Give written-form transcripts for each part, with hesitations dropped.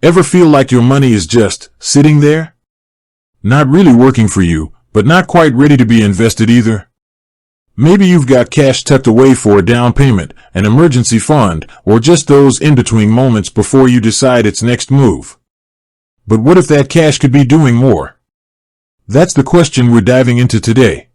Ever feel like your money is just sitting there? Not really working for you, but not quite ready to be invested either? Maybe you've got cash tucked away for a down payment, an emergency fund, or just those in-between moments before you decide its next move. But what if that cash could be doing more? That's the question we're diving into today.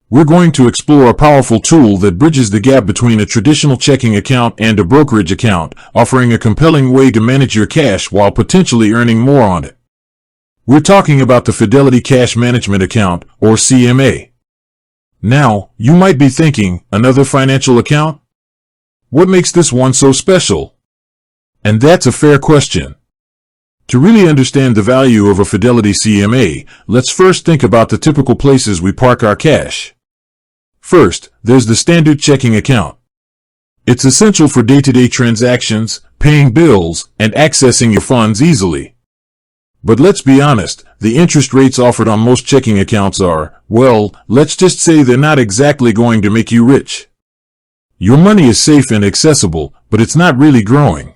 We're going to explore a powerful tool that bridges the gap between a traditional checking account and a brokerage account, offering a compelling way to manage your cash while potentially earning more on it. We're talking about the Fidelity Cash Management Account, or CMA. Now, you might be thinking, another financial account? What makes this one so special? And that's a fair question. To really understand the value of a Fidelity CMA, let's first think about the typical places we park our cash. First, there's the standard checking account. It's essential for day-to-day transactions, paying bills, and accessing your funds easily. But let's be honest, the interest rates offered on most checking accounts are, well, let's just say they're not exactly going to make you rich. Your money is safe and accessible, but it's not really growing.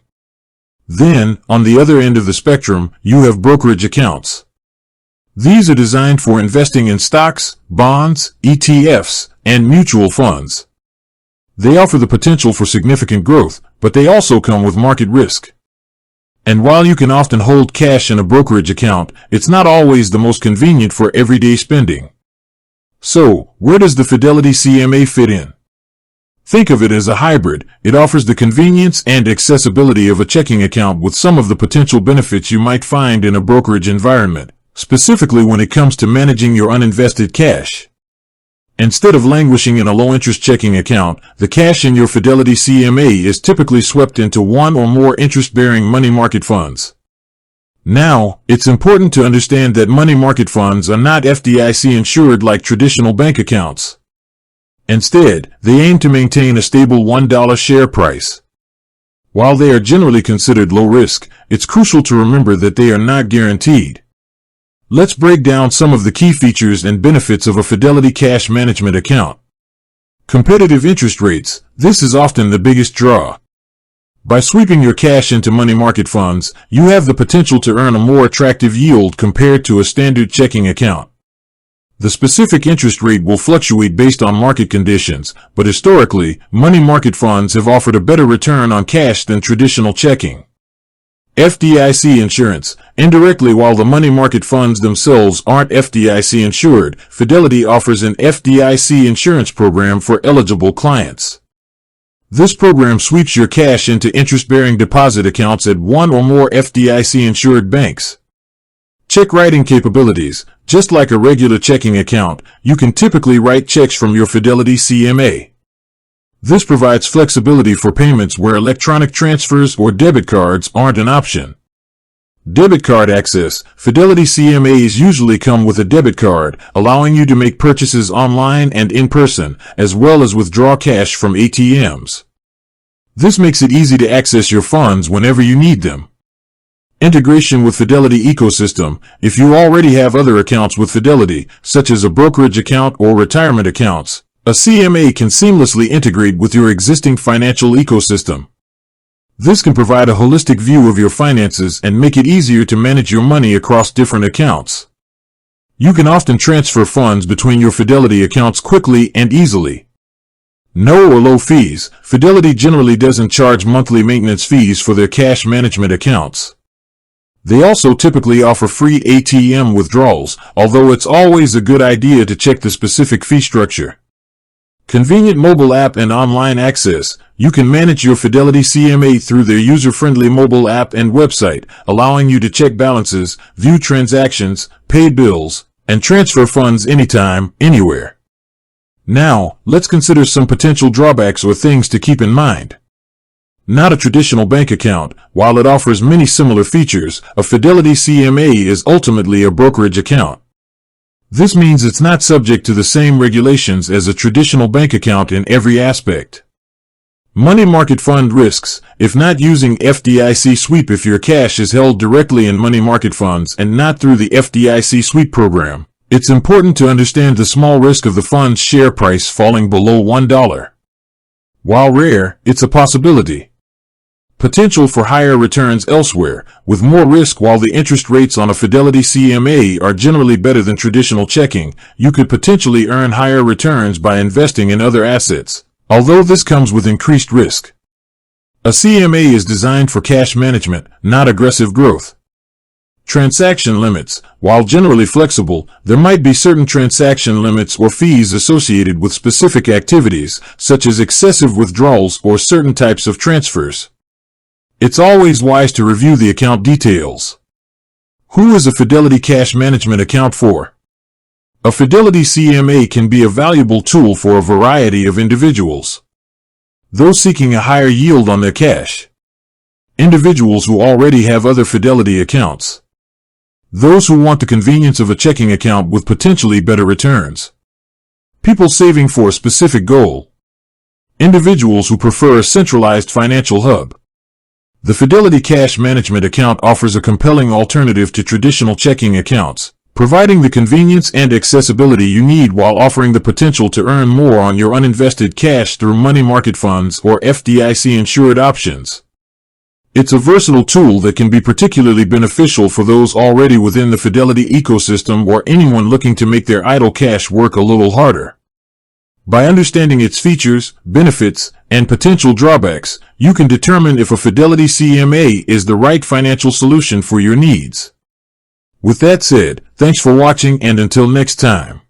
Then, on the other end of the spectrum, you have brokerage accounts. These are designed for investing in stocks, bonds, ETFs, and mutual funds. They offer the potential for significant growth, but they also come with market risk. And while you can often hold cash in a brokerage account, it's not always the most convenient for everyday spending. So, where does the Fidelity CMA fit in? Think of it as a hybrid. It offers the convenience and accessibility of a checking account with some of the potential benefits you might find in a brokerage environment, specifically when it comes to managing your uninvested cash. Instead of languishing in a low-interest checking account, the cash in your Fidelity CMA is typically swept into one or more interest-bearing money market funds. Now, it's important to understand that money market funds are not FDIC insured like traditional bank accounts. Instead, they aim to maintain a stable $1 share price. While they are generally considered low risk, it's crucial to remember that they are not guaranteed. Let's break down some of the key features and benefits of a Fidelity Cash Management Account. Competitive interest rates. This is often the biggest draw. By sweeping your cash into money market funds, you have the potential to earn a more attractive yield compared to a standard checking account. The specific interest rate will fluctuate based on market conditions, but historically, money market funds have offered a better return on cash than traditional checking. FDIC insurance. Indirectly, while the money market funds themselves aren't FDIC insured, Fidelity offers an FDIC insurance program for eligible clients. This program sweeps your cash into interest-bearing deposit accounts at one or more FDIC insured banks. Check writing capabilities. Just like a regular checking account, you can typically write checks from your Fidelity CMA. This provides flexibility for payments where electronic transfers or debit cards aren't an option. Debit card access. Fidelity CMAs usually come with a debit card, allowing you to make purchases online and in person, as well as withdraw cash from ATMs. This makes it easy to access your funds whenever you need them. Integration with Fidelity ecosystem. If you already have other accounts with Fidelity, such as a brokerage account or retirement accounts, a CMA can seamlessly integrate with your existing financial ecosystem. This can provide a holistic view of your finances and make it easier to manage your money across different accounts. You can often transfer funds between your Fidelity accounts quickly and easily. No or low fees. Fidelity generally doesn't charge monthly maintenance fees for their cash management accounts. They also typically offer free ATM withdrawals, although it's always a good idea to check the specific fee structure. Convenient mobile app and online access. You can manage your Fidelity CMA through their user-friendly mobile app and website, allowing you to check balances, view transactions, pay bills, and transfer funds anytime, anywhere. Now, let's consider some potential drawbacks or things to keep in mind. Not a traditional bank account. While it offers many similar features, a Fidelity CMA is ultimately a brokerage account. This means it's not subject to the same regulations as a traditional bank account in every aspect. Money market fund risks. If not using FDIC sweep, if your cash is held directly in money market funds and not through the FDIC sweep program, it's important to understand the small risk of the fund's share price falling below $1. While rare, it's a possibility. potential for higher returns elsewhere, with more risk. While the interest rates on a Fidelity CMA are generally better than traditional checking, you could potentially earn higher returns by investing in other assets, although this comes with increased risk. A CMA is designed for cash management, not aggressive growth. Transaction limits. While generally flexible, there might be certain transaction limits or fees associated with specific activities, such as excessive withdrawals or certain types of transfers. It's always wise to review the account details. Who is a Fidelity Cash Management Account for? A Fidelity CMA can be a valuable tool for a variety of individuals. Those seeking a higher yield on their cash. Individuals who already have other Fidelity accounts. Those who want the convenience of a checking account with potentially better returns. People saving for a specific goal. Individuals who prefer a centralized financial hub. The Fidelity Cash Management Account offers a compelling alternative to traditional checking accounts, providing the convenience and accessibility you need while offering the potential to earn more on your uninvested cash through money market funds or FDIC-insured options. It's a versatile tool that can be particularly beneficial for those already within the Fidelity ecosystem or anyone looking to make their idle cash work a little harder. By understanding its features, benefits, and potential drawbacks, you can determine if a Fidelity CMA is the right financial solution for your needs. With that said, thanks for watching, and until next time.